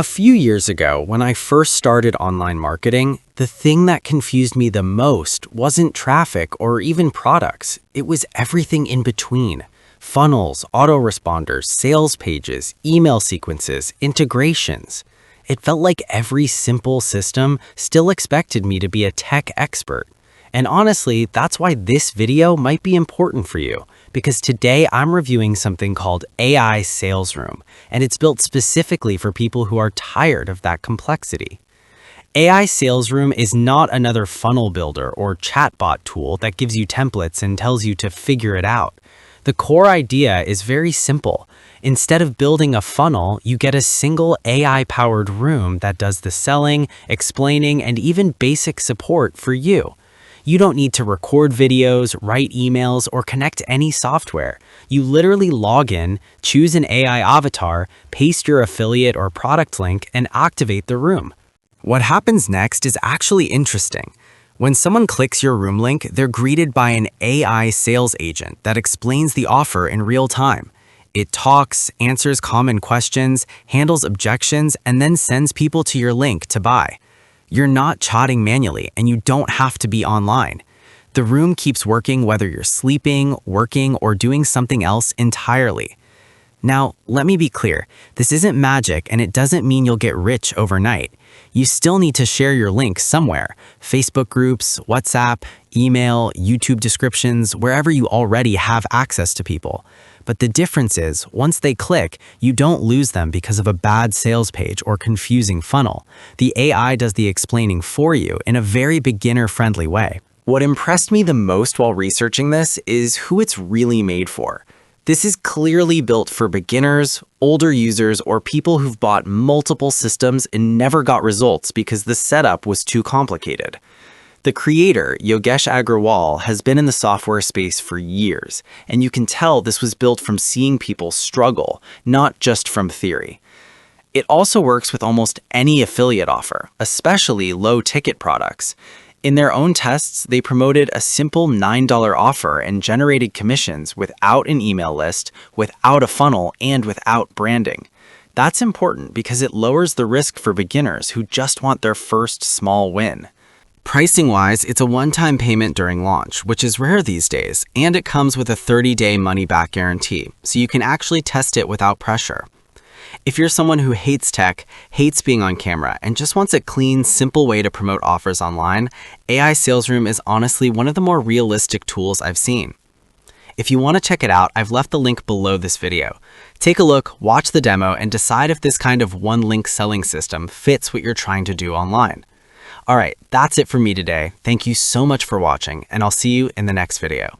A few years ago, when I first started online marketing, the thing that confused me the most wasn't traffic or even products. It was everything in between. Funnels, autoresponders, sales pages, email sequences, integrations. It felt like every simple system still expected me to be a tech expert. And honestly, that's why this video might be important for you, because today I'm reviewing something called AI Sales Room, and it's built specifically for people who are tired of that complexity. AI Sales Room is not another funnel builder or chatbot tool that gives you templates and tells you to figure it out. The core idea is very simple. Instead of building a funnel, you get a single AI-powered room that does the selling, explaining, and even basic support for you. You don't need to record videos, write emails, or connect any software. You literally log in, choose an AI avatar, paste your affiliate or product link, and activate the room. What happens next is actually interesting. When someone clicks your room link, they're greeted by an AI sales agent that explains the offer in real time. It talks, answers common questions, handles objections, and then sends people to your link to buy. You're not chatting manually, and you don't have to be online. The room keeps working whether you're sleeping, working, or doing something else entirely. Now, let me be clear, this isn't magic and it doesn't mean you'll get rich overnight. You still need to share your link somewhere: Facebook groups, WhatsApp, email, YouTube descriptions, wherever you already have access to people. But the difference is, once they click, you don't lose them because of a bad sales page or confusing funnel. The AI does the explaining for you in a very beginner-friendly way. What impressed me the most while researching this is who it's really made for. This is clearly built for beginners, older users, or people who've bought multiple systems and never got results because the setup was too complicated. The creator, Yogesh Agrawal, has been in the software space for years, and you can tell this was built from seeing people struggle, not just from theory. It also works with almost any affiliate offer, especially low-ticket products. In their own tests, they promoted a simple $9 offer and generated commissions without an email list, without a funnel, and without branding. That's important because it lowers the risk for beginners who just want their first small win. Pricing-wise, it's a one-time payment during launch, which is rare these days, and it comes with a 30-day money-back guarantee, so you can actually test it without pressure. If you're someone who hates tech, hates being on camera, and just wants a clean, simple way to promote offers online, AI Sales Room is honestly one of the more realistic tools I've seen. If you want to check it out, I've left the link below this video. Take a look, watch the demo, and decide if this kind of one-link selling system fits what you're trying to do online. All right, that's it for me today. Thank you so much for watching, and I'll see you in the next video.